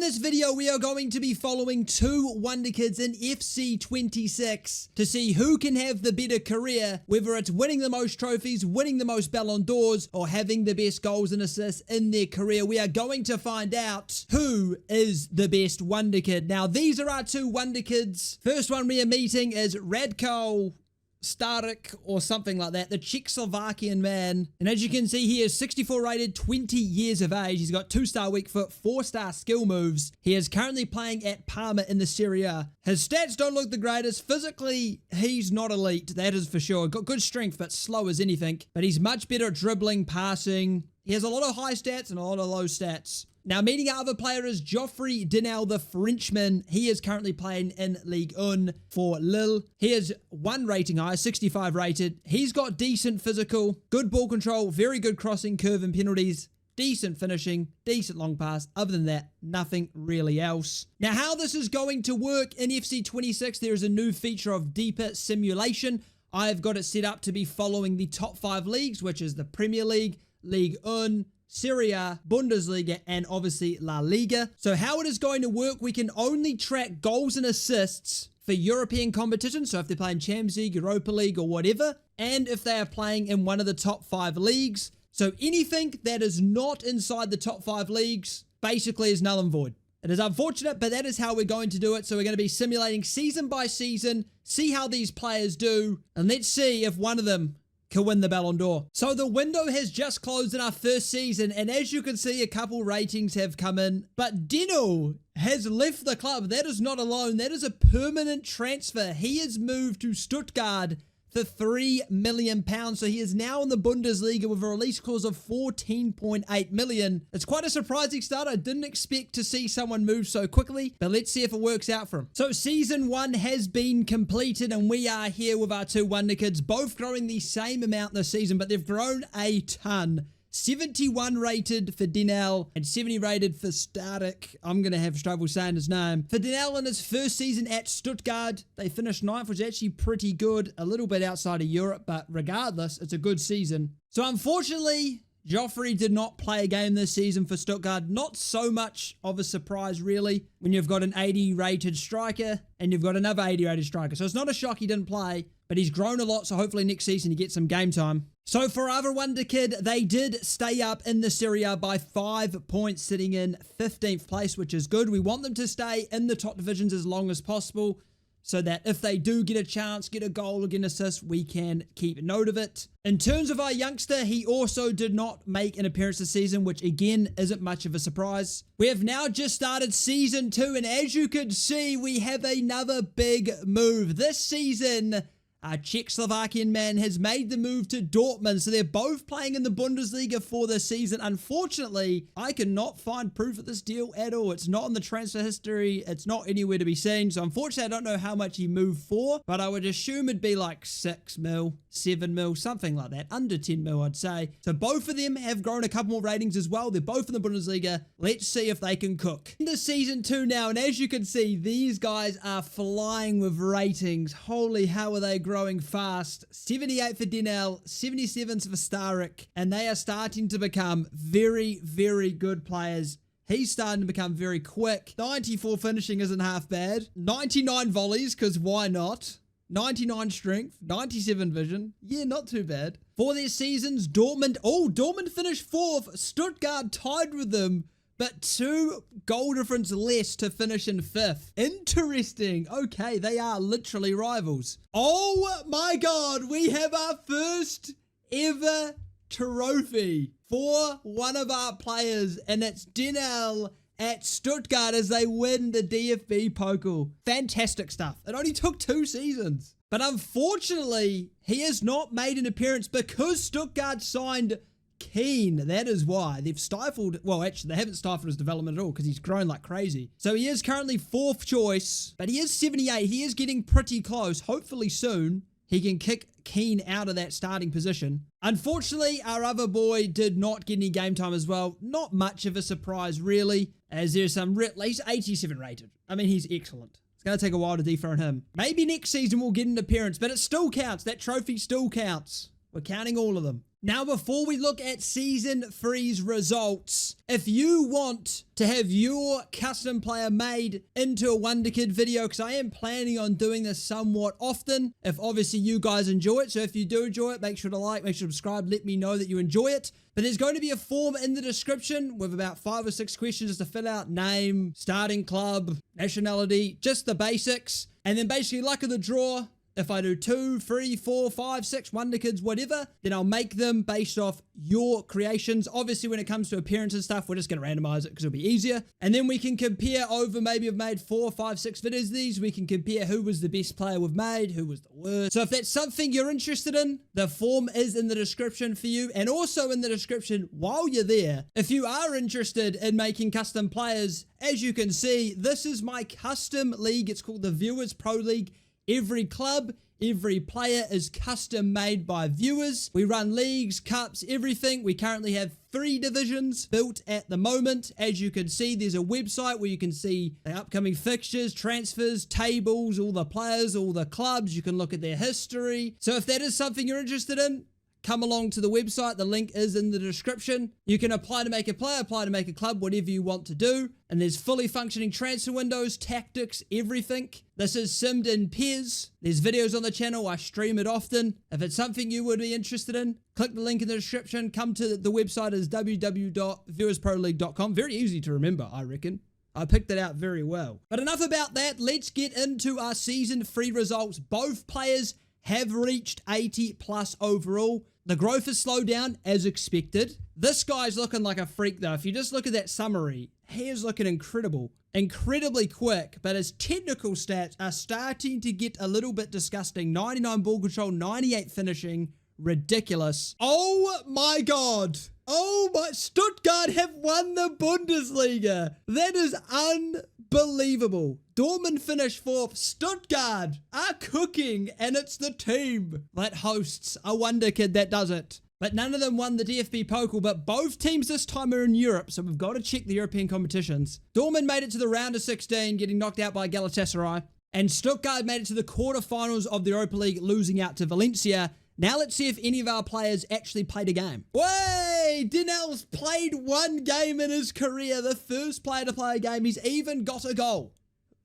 this video, we are going to be following two Wonderkids in FC26 to see who can have the better career, whether it's winning the most trophies, winning the most Ballon d'Ors, or having the best goals and assists in their career. We are going to find out who is the best Wonderkid. Now, these are our two Wonderkids. First one we are meeting is Radko Starik or something like that, the Czechoslovakian man. And as you can see, he is 64 rated, 20 years of age. He's got 2-star weak foot, 4-star skill moves. He is currently playing at Parma in the Serie A. His stats don't look the greatest. Physically, he's not elite, that is for sure. Got good strength, but slow as anything. But he's much better at dribbling, passing. He has a lot of high stats and a lot of low stats. Now, meeting our other player is Geoffrey Denell, the Frenchman. He is currently playing in Ligue 1 for Lille. He is 1 rating high, 65 rated. He's got decent physical, good ball control, very good crossing, curve and penalties, decent finishing, decent long pass. Other than that, nothing really else. Now, how this is going to work in FC26, there is a new feature of deeper simulation. I've got it set up to be following the top 5 leagues, which is the Premier League, Ligue 1, Serie A, Bundesliga, and obviously La Liga. So how it is going to work, we can only track goals and assists for European competitions. So if they're playing Champions League, Europa League, or whatever, and if they are playing in one of the top 5 leagues. So anything that is not inside the top 5 leagues basically is null and void. It is unfortunate, but that is how we're going to do it. So we're going to be simulating season by season, see how these players do, and let's see if one of them can win the Ballon d'Or. So the window has just closed in our first season, and as you can see, a couple ratings have come in, but Denell has left the club. That is not a loan, that is a permanent transfer. He has moved to Stuttgart for £3 million. So he is now in the Bundesliga with a release clause of 14.8 million. It's quite a surprising start. I didn't expect to see someone move so quickly, but let's see if it works out for him. So season 1 has been completed, and we are here with our two Wonderkids, both growing the same amount this season, but they've grown a ton. 71 rated for Denell and 70 rated for Starik. I'm going to have trouble saying his name. For Denell in his first season at Stuttgart, they finished 9th, which is actually pretty good. A little bit outside of Europe, but regardless, it's a good season. So unfortunately, Geoffrey did not play a game this season for Stuttgart. Not so much of a surprise, really, when you've got an 80 rated striker and you've got another 80 rated striker. So it's not a shock he didn't play, but he's grown a lot, so hopefully next season he gets some game time. So for our other Wonderkid, they did stay up in the Serie A by 5 points, sitting in 15th place, which is good. We want them to stay in the top divisions as long as possible, so that if they do get a chance, get a goal or get an assist, we can keep note of it. In terms of our youngster, he also did not make an appearance this season, which again isn't much of a surprise. We have now just started season 2, and as you can see, we have another big move. This season, our Czechoslovakian man has made the move to Dortmund, so they're both playing in the Bundesliga for this season. Unfortunately, I cannot find proof of this deal at all. It's not in the transfer history. It's not anywhere to be seen. So unfortunately, I don't know how much he moved for, but I would assume it'd be like 6 mil, 7 mil, something like that. Under 10 mil, I'd say. So both of them have grown a couple more ratings as well. They're both in the Bundesliga. Let's see if they can cook. Into season 2 now, and as you can see, these guys are flying with ratings. Holy hell, are they growing fast. 78 for Denell, 77 for Starik, and they are starting to become very, very good players. He's starting to become very quick. 94 finishing isn't half bad. 99 volleys, because why not? 99 strength, 97 vision. Yeah, not too bad. For their seasons, Dortmund finished 4th. Stuttgart tied with them, but 2 goal difference less to finish in 5th. Interesting. Okay, they are literally rivals. Oh my God, we have our first ever trophy for one of our players, and it's Denell at Stuttgart as they win the DFB Pokal. Fantastic stuff. It only took 2 seasons. But unfortunately, he has not made an appearance because Stuttgart signed Keane. That is why they've stifled, well, actually they haven't stifled his development at all because he's grown like crazy. So he is currently 4th choice, but he is 78. He is getting pretty close. Hopefully soon he can kick Keane out of that starting position. Unfortunately, our other boy did not get any game time as well. Not much of a surprise really, as there's some, he's 87 rated. I mean, he's excellent. It's going to take a while to dethrone him. Maybe next season we'll get an appearance, but it still counts. That trophy still counts. We're counting all of them. Now, before we look at Season 3's results, if you want to have your custom player made into a Wonderkid video, because I am planning on doing this somewhat often, if obviously you guys enjoy it. So if you do enjoy it, make sure to like, make sure to subscribe, let me know that you enjoy it. But there's going to be a form in the description with about 5 or 6 questions just to fill out: name, starting club, nationality, just the basics. And then basically luck of the draw. If I do 2, 3, 4, 5, 6 Wonderkids, whatever, then I'll make them based off your creations. Obviously, when it comes to appearance and stuff, we're just going to randomize it because it'll be easier. And then we can compare over, maybe I've made 4, 5, 6 videos of these. We can compare who was the best player we've made, who was the worst. So if that's something you're interested in, the form is in the description for you. And also in the description, while you're there, if you are interested in making custom players, as you can see, this is my custom league. It's called the Viewers Pro League. Every club, every player is custom made by viewers. We run leagues, cups, everything. We currently have 3 divisions built at the moment. As you can see, there's a website where you can see the upcoming fixtures, transfers, tables, all the players, all the clubs. You can look at their history. So if that is something you're interested in, come along to the website. The link is in the description. You can apply to make a player, apply to make a club, whatever you want to do. And there's fully functioning transfer windows, tactics, everything. This is simmed in pairs. There's videos on the channel. I stream it often. If it's something you would be interested in, click the link in the description. Come to the website is www.viewersproleague.com. Very easy to remember, I reckon. I picked it out very well. But enough about that. Let's get into our Season 3 results. Both players have reached 80 plus overall. The growth has slowed down as expected. This guy's looking like a freak though. If you just look at that summary, he is looking incredible. Incredibly quick, but his technical stats are starting to get a little bit disgusting. 99 ball control, 98 finishing. Ridiculous. Oh my God. Oh my, Stuttgart have won the Bundesliga. That is unbelievable. Dortmund finished 4th. Stuttgart are cooking, and it's the team that hosts a Wonderkid that does it. But none of them won the DFB Pokal, but both teams this time are in Europe, so we've got to check the European competitions. Dortmund made it to the round of 16, getting knocked out by Galatasaray, and Stuttgart made it to the quarterfinals of the Europa League, losing out to Valencia. Now let's see if any of our players actually played a game. Way! Denell's played 1 game in his career, the first player to play a game. He's even got a goal.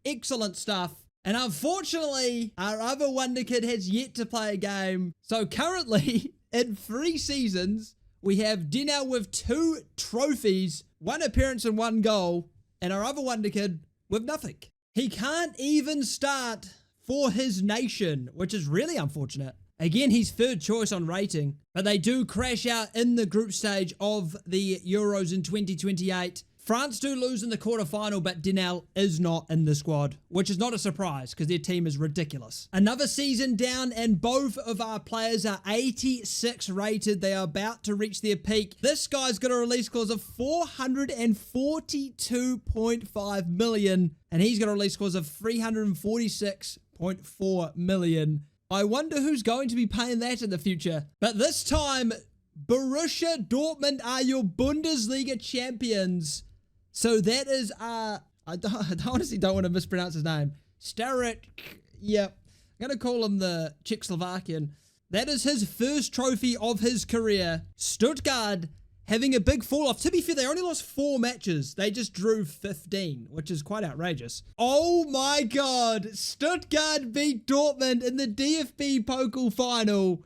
Excellent stuff. And unfortunately, our other Wonderkid has yet to play a game. So currently, in 3 seasons, we have Denell with 2 trophies, 1 appearance and 1 goal, and our other Wonderkid with nothing. He can't even start for his nation, which is really unfortunate. Again, he's 3rd choice on rating, but they do crash out in the group stage of the Euros in 2028. France do lose in the quarterfinal, but Denell is not in the squad, which is not a surprise because their team is ridiculous. Another season down, and both of our players are 86 rated. They are about to reach their peak. This guy's got a release clause of 442.5 million, and he's got a release clause of 346.4 million. I wonder who's going to be paying that in the future. But this time, Borussia Dortmund are your Bundesliga champions. So that is, I honestly don't want to mispronounce his name. Starek, yep. I'm going to call him the Czechoslovakian. That is his first trophy of his career. Stuttgart having a big fall off. To be fair, they only lost 4 matches. They just drew 15, which is quite outrageous. Oh my God. Stuttgart beat Dortmund in the DFB Pokal final.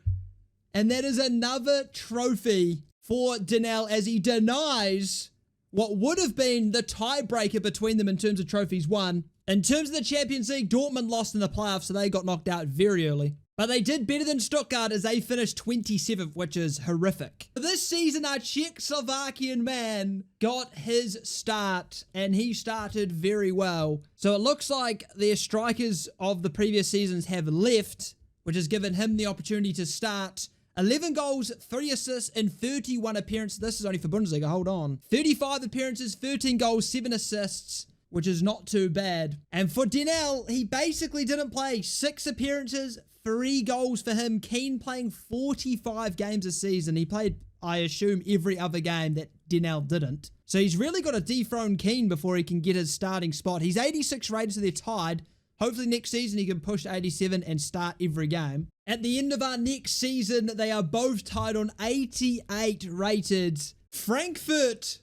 And that is another trophy for Denell as he denies what would have been the tiebreaker between them in terms of trophies won. In terms of the Champions League, Dortmund lost in the playoffs, so they got knocked out very early. But they did better than Stuttgart as they finished 27th, which is horrific. This season, our Czechoslovakian man got his start, and he started very well. So it looks like their strikers of the previous seasons have left, which has given him the opportunity to start. 11 goals, 3 assists, and 31 appearances. This is only for Bundesliga, hold on. 35 appearances, 13 goals, 7 assists, which is not too bad. And for Denell, he basically didn't play. 6 appearances, 3 goals for him. Keane playing 45 games a season. He played, I assume, every other game that Denell didn't. So he's really got to dethrone Keane before he can get his starting spot. He's 86 rated, so they're tied. Hopefully next season he can push 87 and start every game. At the end of our next season, they are both tied on 88 rated. Frankfurt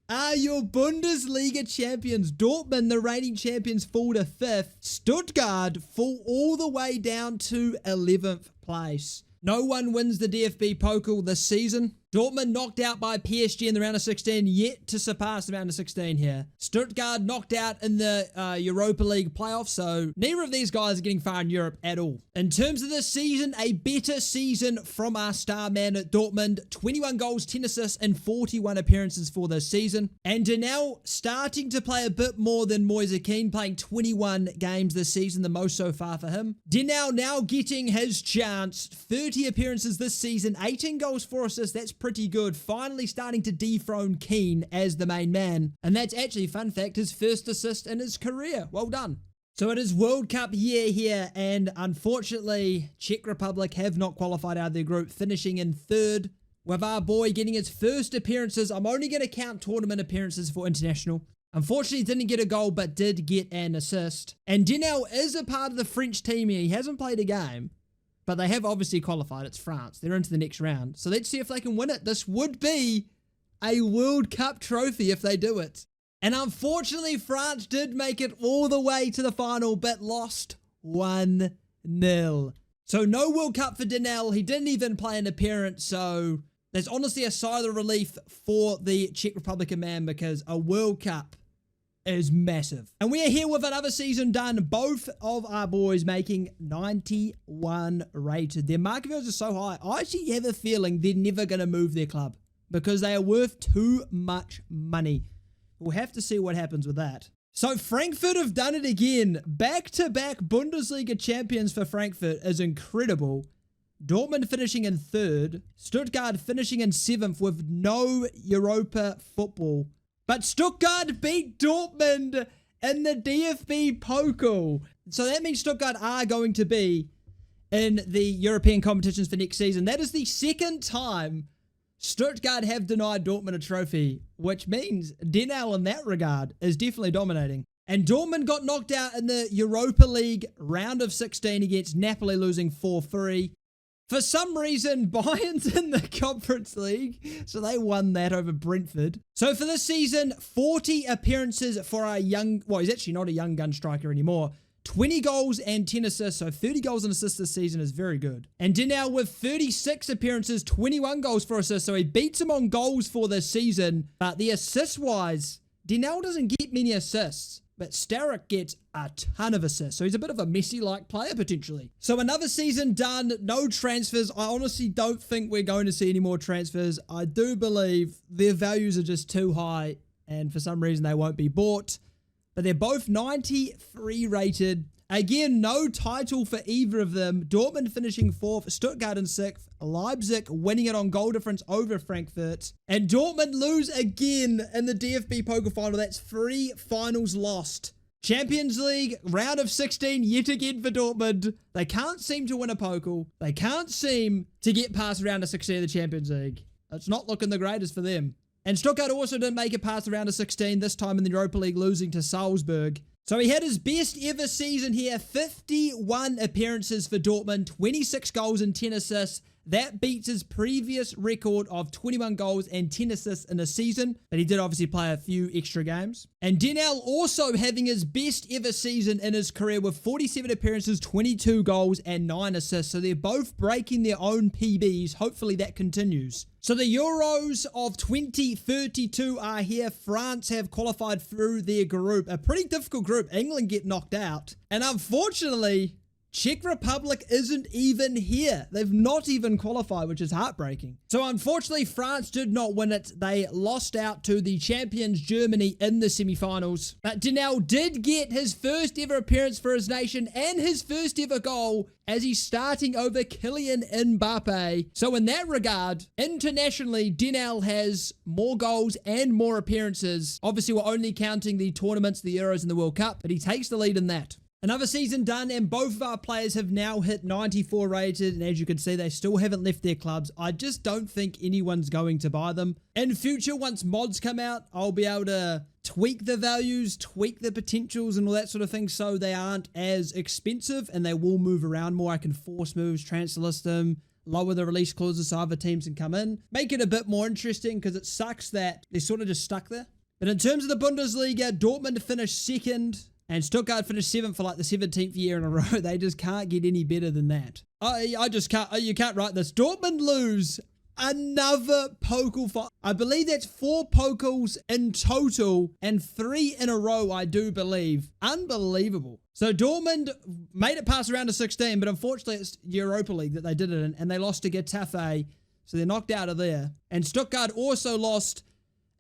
are your Bundesliga champions. Dortmund, the reigning champions, fall to 5th. Stuttgart fall all the way down to 11th place. No one wins the DFB Pokal this season. Dortmund knocked out by PSG in the round of 16, yet to surpass the round of 16 here. Stuttgart knocked out in the Europa League playoffs, so neither of these guys are getting far in Europe at all. In terms of this season, a better season from our star man at Dortmund. 21 goals, 10 assists, and 41 appearances for this season. And Denell starting to play a bit more than Moise Kean, playing 21 games this season, the most so far for him. Denell now getting his chance. 30 appearances this season, 18 goals, 4 assists. That's pretty good. Finally starting to dethrone Kean as the main man. And that's actually, fun fact, his first assist in his career. Well done. So it is World Cup year here, and unfortunately, Czech Republic have not qualified out of their group, finishing in 3rd, with our boy getting his first appearances. I'm only going to count tournament appearances for international. Unfortunately, didn't get a goal, but did get an assist. And Denell is a part of the French team here. He hasn't played a game, but they have obviously qualified. It's France. They're into the next round. So let's see if they can win it. This would be a World Cup trophy if they do it. And unfortunately, France did make it all the way to the final, but lost 1-0. So no World Cup for Denell. He didn't even play an appearance. So there's honestly a sigh of relief for the Czech Republican man, because a World Cup is massive. And we are here with another season done. Both of our boys making 91 rated. Their market values are so high. I actually have a feeling they're never going to move their club, because they are worth too much money. We'll have to see what happens with that. So Frankfurt have done it again. Back-to-back Bundesliga champions for Frankfurt is incredible. Dortmund finishing in 3rd. Stuttgart finishing in 7th with no Europa football. But Stuttgart beat Dortmund in the DFB Pokal. So that means Stuttgart are going to be in the European competitions for next season. That is the second time Stuttgart have denied Dortmund a trophy, which means Denell in that regard is definitely dominating. And Dortmund got knocked out in the Europa League round of 16 against Napoli, losing 4-3. For some reason, Bayern's in the Conference League, so they won that over Brentford. So for this season, 40 appearances for our young, well, he's actually not a young gun striker anymore. 20 goals and 10 assists, so 30 goals and assists this season is very good. And Denell with 36 appearances, 21 goals for assists, so he beats him on goals for this season. But the assist-wise, Denell doesn't get many assists, but Starrick gets a ton of assists, so he's a bit of a Messi-like player potentially. So another season done, no transfers. I honestly don't think we're going to see any more transfers. I do believe their values are just too high, and for some reason they won't be bought. But they're both 93 rated. Again, no title for either of them. Dortmund finishing 4th, Stuttgart in 6th, Leipzig winning it on goal difference over Frankfurt. And Dortmund lose again in the DFB Pokal final. That's 3 finals lost. Champions League, round of 16, yet again for Dortmund. They can't seem to win a Pokal. They can't seem to get past round of 16 of the Champions League. It's not looking the greatest for them. And Stuttgart also didn't make it past the round of 16, this time in the Europa League, losing to Salzburg. So he had his best ever season here, 51 appearances for Dortmund, 26 goals and 10 assists. That beats his previous record of 21 goals and 10 assists in a season, but he did obviously play a few extra games. And Denell also having his best ever season in his career with 47 appearances, 22 goals and 9 assists. So they're both breaking their own PBs. Hopefully that continues. So the Euros of 2032 are here. France have qualified through their group. A pretty difficult group. England get knocked out. And unfortunately, Czech Republic isn't even here. They've not even qualified, which is heartbreaking. So unfortunately, France did not win it. They lost out to the champions Germany in the semi-finals. But Denell did get his first ever appearance for his nation and his first ever goal as he's starting over Kylian Mbappe. So in that regard, internationally, Denell has more goals and more appearances. Obviously, we're only counting the tournaments, the Euros and the World Cup, but he takes the lead in that. Another season done, and both of our players have now hit 94 rated, and as you can see, they still haven't left their clubs. I just don't think anyone's going to buy them. In future, once mods come out, I'll be able to tweak the values, tweak the potentials, and all that sort of thing, so they aren't as expensive, and they will move around more. I can force moves, transfer list them, lower the release clauses so other teams can come in. Make it a bit more interesting, because it sucks that they're sort of just stuck there. But in terms of the Bundesliga, Dortmund finished second, and Stuttgart finished 7th for like the 17th year in a row. They just can't get any better than that. I just can't. You can't write this. Dortmund lose another Pokal fight. I believe that's 4 Pokals in total and 3 in a row, I do believe. Unbelievable. So Dortmund made it past the round of 16, but unfortunately it's Europa League that they did it in, and they lost to Getafe, so they're knocked out of there. And Stuttgart also lost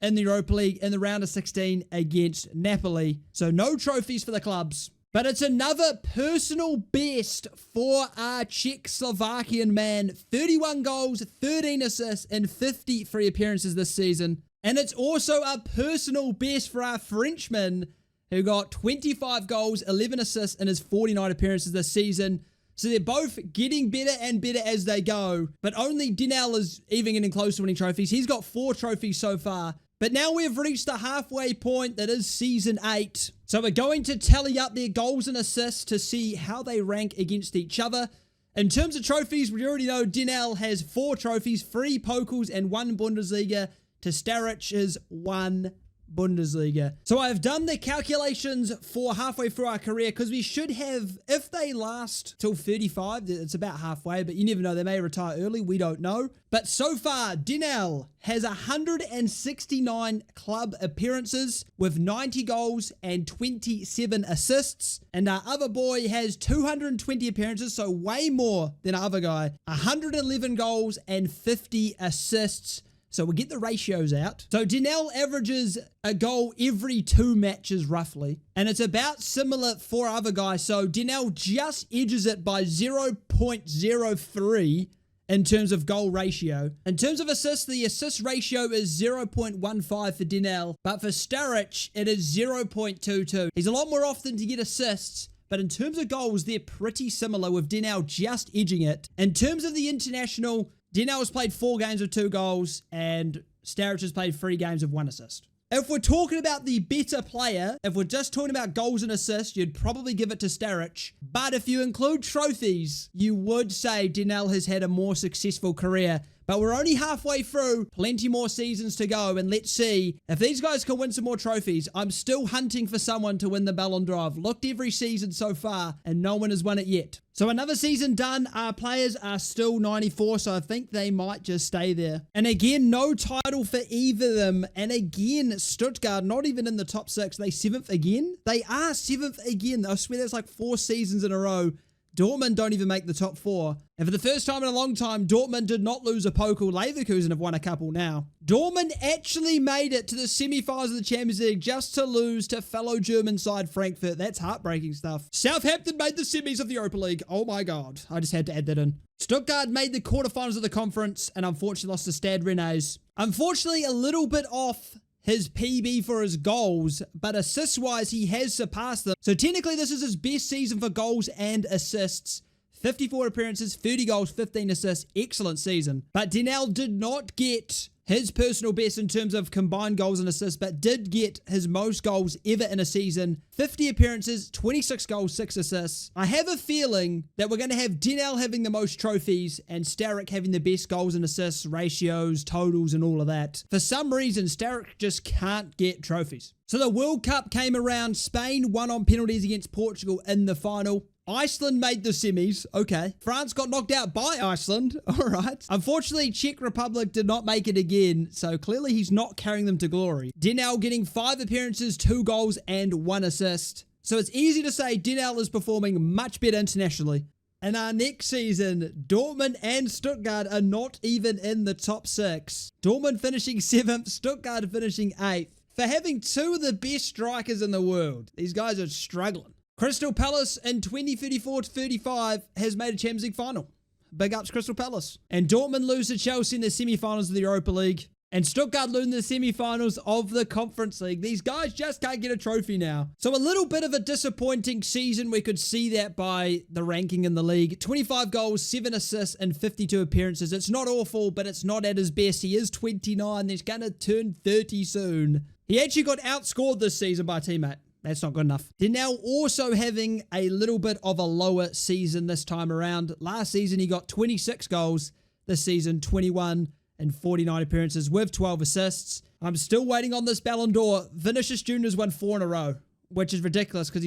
in the Europa League in the round of 16 against Napoli. So no trophies for the clubs. But it's another personal best for our Czechoslovakian man. 31 goals, 13 assists, and 53 appearances this season. And it's also a personal best for our Frenchman, who got 25 goals, 11 assists in his 49 appearances this season. So they're both getting better and better as they go. But only Denell is even getting close to winning trophies. He's got 4 trophies so far. But now we've reached the halfway point that is Season 8. So we're going to tally up their goals and assists to see how they rank against each other. In terms of trophies, we already know Denell has 4 trophies, 3 Pokals and 1 Bundesliga, to Staric's 1 Bundesliga. So I've done the calculations for halfway through our career, because we should have, if they last till 35, it's about halfway, but you never know, they may retire early, we don't know. But so far, Denell has 169 club appearances with 90 goals and 27 assists, and our other boy has 220 appearances, so way more than our other guy, 111 goals and 50 assists. So we'll get the ratios out. So Denell averages a goal every 2 matches roughly. And it's about similar for other guys. So Denell just edges it by 0.03 in terms of goal ratio. In terms of assists, the assist ratio is 0.15 for Denell. But for Staric, it is 0.22. He's a lot more often to get assists. But in terms of goals, they're pretty similar, with Denell just edging it. In terms of the international, Denell has played 4 games with 2 goals, and Staric has played 3 games with 1 assist. If we're talking about the better player, if we're just talking about goals and assists, you'd probably give it to Staric. But if you include trophies, you would say Denell has had a more successful career. But we're only halfway through, plenty more seasons to go, and let's see if these guys can win some more trophies. I'm still hunting for someone to win the Ballon d'Or. I've looked every season so far, and no one has won it yet. So another season done. Our players are still 94, so I think they might just stay there. And again, no title for either of them. And again, Stuttgart, not even in the top 6. They 7th again? They are 7th again. I swear that's like 4 seasons in a row. Dortmund don't even make the top 4. And for the first time in a long time, Dortmund did not lose a Pokal. Leverkusen have won a couple now. Dortmund actually made it to the semi-finals of the Champions League just to lose to fellow German side Frankfurt. That's heartbreaking stuff. Southampton made the semis of the Europa League. Oh my God. I just had to add that in. Stuttgart made the quarterfinals of the conference and unfortunately lost to Stade Rennais. Unfortunately, a little bit off his PB for his goals, but assists-wise, he has surpassed them. So technically, this is his best season for goals and assists. 54 appearances, 30 goals, 15 assists. Excellent season. But Denell did not get his personal best in terms of combined goals and assists, but did get his most goals ever in a season. 50 appearances, 26 goals, 6 assists. I have a feeling that we're going to have Denell having the most trophies and Staric having the best goals and assists, ratios, totals, and all of that. For some reason, Staric just can't get trophies. So the World Cup came around. Spain won on penalties against Portugal in the final. Iceland made the semis. Okay. France got knocked out by Iceland. All right. Unfortunately, Czech Republic did not make it again, so clearly he's not carrying them to glory. Denell getting 5 appearances, 2 goals, and 1 assist. So it's easy to say Denell is performing much better internationally. And our next season, Dortmund and Stuttgart are not even in the top 6. Dortmund finishing 7th, Stuttgart finishing 8th. For having 2 of the best strikers in the world, these guys are struggling. Crystal Palace in 2034-35 has made a Champions League final. Big ups Crystal Palace. And Dortmund lose to Chelsea in the semi-finals of the Europa League. And Stuttgart lose in the semi-finals of the Conference League. These guys just can't get a trophy now. So a little bit of a disappointing season. We could see that by the ranking in the league. 25 goals, 7 assists, and 52 appearances. It's not awful, but it's not at his best. He is 29. He's going to turn 30 soon. He actually got outscored this season by a teammate. That's not good enough. Denell also having a little bit of a lower season this time around. Last season, he got 26 goals. This season, 21 and 49 appearances with 12 assists. I'm still waiting on this Ballon d'Or. Vinicius Jr.'s won 4 in a row, which is ridiculous because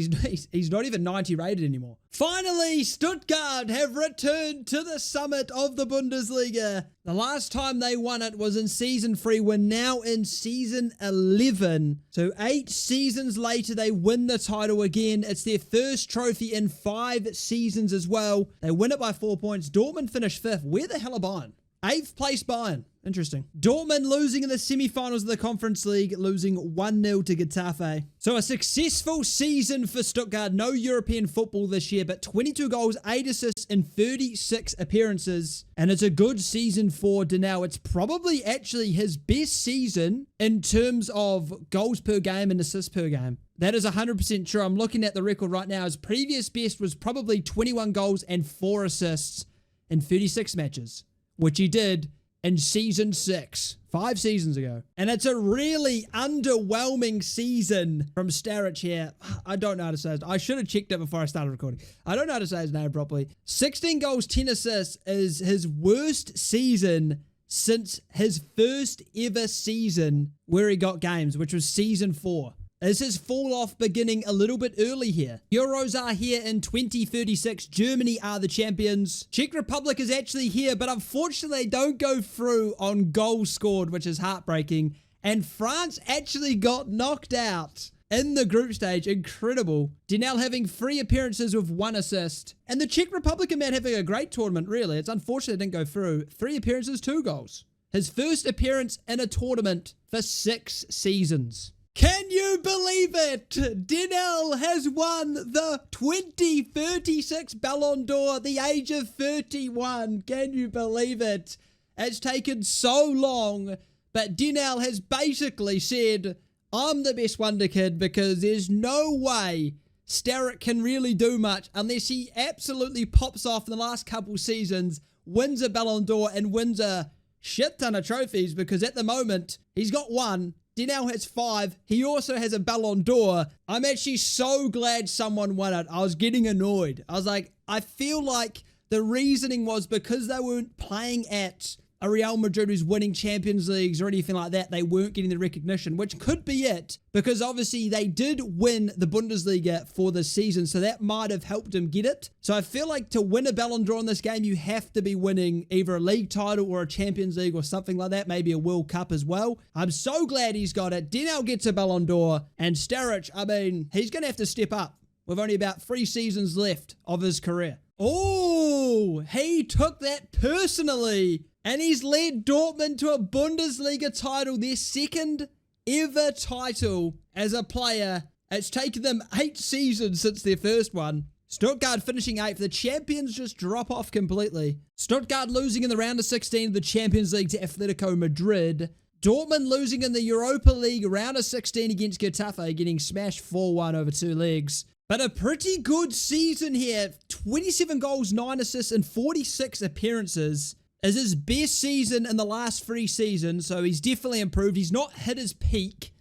he's not even 90 rated anymore. Finally, Stuttgart have returned to the summit of the Bundesliga. The last time they won it was in season 3. We're now in season 11. So 8 seasons later, they win the title again. It's their first trophy in 5 seasons as well. They win it by 4 points. Dortmund finished 5th. Where the hell are Bayern? 8th place Bayern. Interesting. Dortmund losing in the semi-finals of the Conference League, losing 1-0 to Getafe. So a successful season for Stuttgart. No European football this year, but 22 goals, 8 assists, and 36 appearances. And it's a good season for Denell. It's probably actually his best season in terms of goals per game and assists per game. That is 100% true. I'm looking at the record right now. His previous best was probably 21 goals and 4 assists in 36 matches, which he did in season 6, 5 seasons ago. And it's a really underwhelming season from Starich here. I don't know how to say it. I should have checked it before I started recording. I don't know how to say his name properly. 16 goals, 10 assists is his worst season since his first ever season where he got games, which was season 4. Is his fall off beginning a little bit early here? Euros are here in 2036. Germany are the champions. Czech Republic is actually here, but unfortunately they don't go through on goals scored, which is heartbreaking. And France actually got knocked out in the group stage. Incredible. Denell having 3 appearances with 1 assist. And the Czech Republic man having a great tournament, really. It's unfortunate it didn't go through. 3 appearances, 2 goals. His first appearance in a tournament for 6 seasons. Can you believe it? Denell has won the 2036 Ballon d'Or at the age of 31. Can you believe it? It's taken so long, but Denell has basically said, I'm the best Wonderkid because there's no way Starich can really do much unless he absolutely pops off in the last couple seasons, wins a Ballon d'Or and wins a shit ton of trophies, because at the moment he's got 1. Denell has 5. He also has a Ballon d'Or. I'm actually so glad someone won it. I was getting annoyed. I was like, I feel like the reasoning was because they weren't playing at a Real Madrid who's winning Champions Leagues or anything like that, they weren't getting the recognition, which could be it, because obviously they did win the Bundesliga for this season, so that might have helped him get it. So I feel like to win a Ballon d'Or in this game, you have to be winning either a league title or a Champions League or something like that, maybe a World Cup as well. I'm so glad he's got it. Denell gets a Ballon d'Or, and Starich, I mean, he's going to have to step up with only about 3 seasons left of his career. Oh, he took that personally. And he's led Dortmund to a Bundesliga title, their 2nd ever title as a player. It's taken them 8 seasons since their first one. Stuttgart finishing 8th. The champions just drop off completely. Stuttgart losing in the round of 16 of the Champions League to Atletico Madrid. Dortmund losing in the Europa League round of 16 against Getafe, getting smashed 4-1 over 2 legs. But a pretty good season here. 27 goals, 9 assists, and 46 appearances. Is his best season in the last 3 seasons, so he's definitely improved. He's not hit his peak.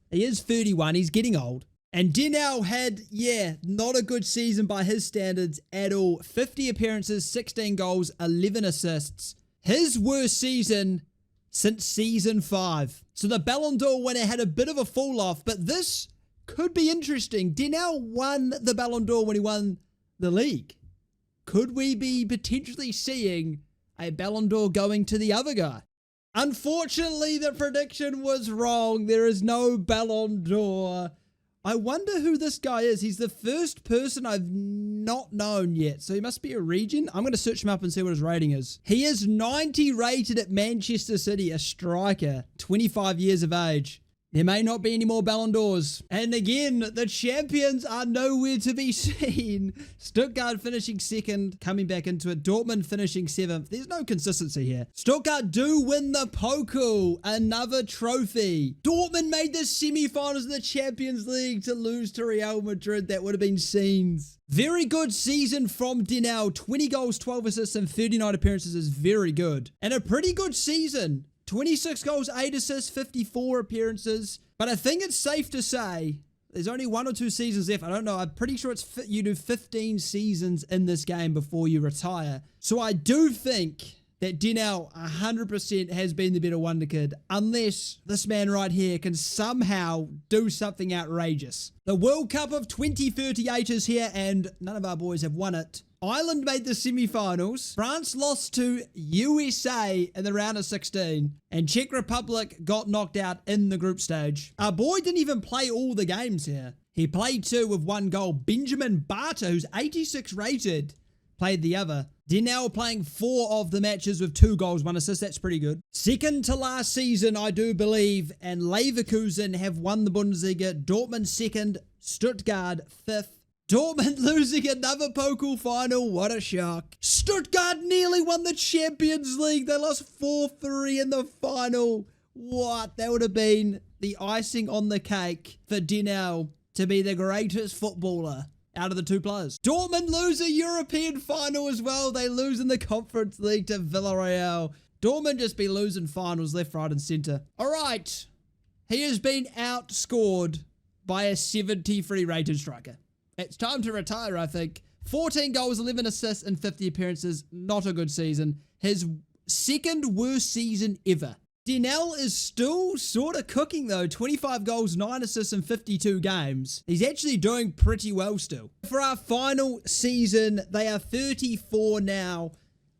He is 31. He's getting old. And Denell had, not a good season by his standards at all. 50 appearances, 16 goals, 11 assists. His worst season since season 5. So the Ballon d'Or winner had a bit of a fall off, but this could be interesting. Denell won the Ballon d'Or when he won the league. Could we be potentially seeing a Ballon d'Or going to the other guy? Unfortunately, the prediction was wrong. There is no Ballon d'Or. I wonder who this guy is. He's the first person I've not known yet. So he must be a region. I'm going to search him up and see what his rating is. He is 90 rated at Manchester City, a striker, 25 years of age. There may not be any more Ballon d'Ors. And again, the champions are nowhere to be seen. Stuttgart finishing second, coming back into it. Dortmund finishing seventh. There's no consistency here. Stuttgart do win the Pokal, another trophy. Dortmund made the semi-finals of the Champions League to lose to Real Madrid. That would have been scenes. Very good season from Denell. 20 goals, 12 assists, and 39 appearances is very good. And a pretty good season. 26 goals, 8 assists, 54 appearances. But I think it's safe to say there's only 1 or 2 seasons left. I don't know. I'm pretty sure you do 15 seasons in this game before you retire. So I do think that Denell 100% has been the better Wonderkid, unless this man right here can somehow do something outrageous. The World Cup of 2038 is here, and none of our boys have won it. Ireland made the semi-finals. France lost to USA in the round of 16. And Czech Republic got knocked out in the group stage. Our boy didn't even play all the games here. He played 2 with 1 goal. Benjamin Barter, who's 86 rated, played the other. Denell playing 4 of the matches with 2 goals, 1 assist. That's pretty good. Second to last season, I do believe. And Leverkusen have won the Bundesliga. Dortmund second. Stuttgart 5th. Dortmund losing another Pokal final. What a shock. Stuttgart nearly won the Champions League. They lost 4-3 in the final. What? That would have been the icing on the cake for Denell to be the greatest footballer out of the 2 players. Dortmund lose a European final as well. They lose in the Conference League to Villarreal. Dortmund just be losing finals left, right, and centre. All right. He has been outscored by a 73 rated striker. It's time to retire, I think. 14 goals, 11 assists, and 50 appearances. Not a good season. His second worst season ever. Denell is still sort of cooking, though. 25 goals, 9 assists in 52 games. He's actually doing pretty well still. For our final season, they are 34 now.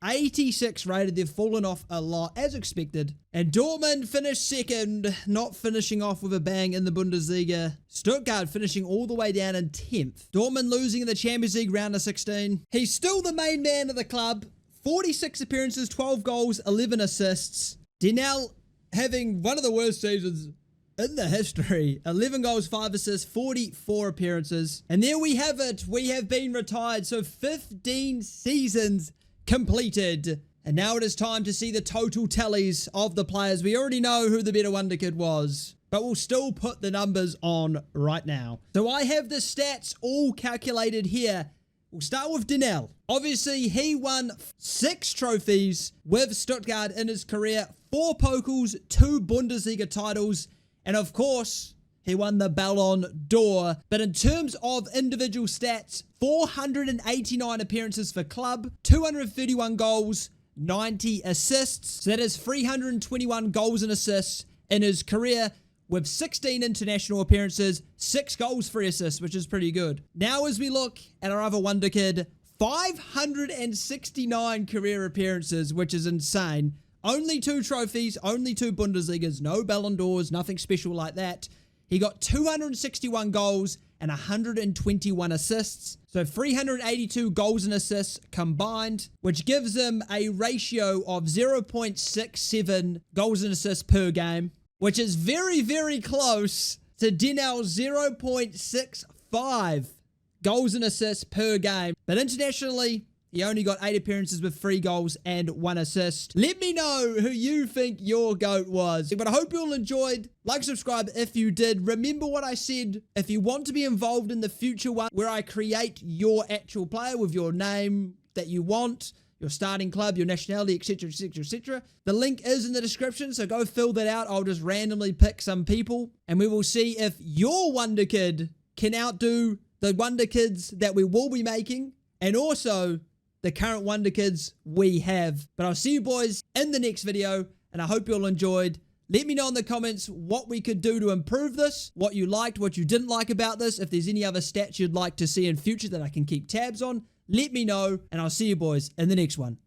86 rated. They've fallen off a lot, as expected. And Dortmund finished second, not finishing off with a bang in the Bundesliga. Stuttgart finishing all the way down in 10th. Dortmund losing in the Champions League round of 16. He's still the main man of the club. 46 appearances, 12 goals, 11 assists. Denell having one of the worst seasons in the history. 11 goals, 5 assists, 44 appearances. And there we have it. We have been retired. So 15 seasons completed. And now it is time to see the total tallies of the players. We already know who the better Wonderkid was, but we'll still put the numbers on right now. So I have the stats all calculated here. We'll start with Denell. Obviously, he won 6 trophies with Stuttgart in his career, 4 Pokals, 2 Bundesliga titles, and of course, he won the Ballon d'Or. But in terms of individual stats, 489 appearances for club, 231 goals, 90 assists. So that is 321 goals and assists in his career with 16 international appearances, 6 goals, 3 assists, which is pretty good. Now as we look at our other Wonderkid, 569 career appearances, which is insane. Only 2 trophies, only 2 Bundesligas, no Ballon d'Ors, nothing special like that. He got 261 goals and 121 assists. So 382 goals and assists combined, which gives him a ratio of 0.67 goals and assists per game, which is very, very close to Denell's 0.65 goals and assists per game. But internationally, he only got 8 appearances with 3 goals and 1 assist. Let me know who you think your GOAT was. But I hope you all enjoyed. Like, subscribe if you did. Remember what I said. If you want to be involved in the future one where I create your actual player with your name that you want, your starting club, your nationality, etc., etc., etc. The link is in the description, so go fill that out. I'll just randomly pick some people, and we will see if your Wonderkid can outdo the Wonderkids that we will be making, and also the current Wonderkids we have. But I'll see you boys in the next video, and I hope you all enjoyed. Let me know in the comments what we could do to improve this, what you liked, what you didn't like about this, if there's any other stats you'd like to see in future that I can keep tabs on. Let me know, and I'll see you boys in the next one.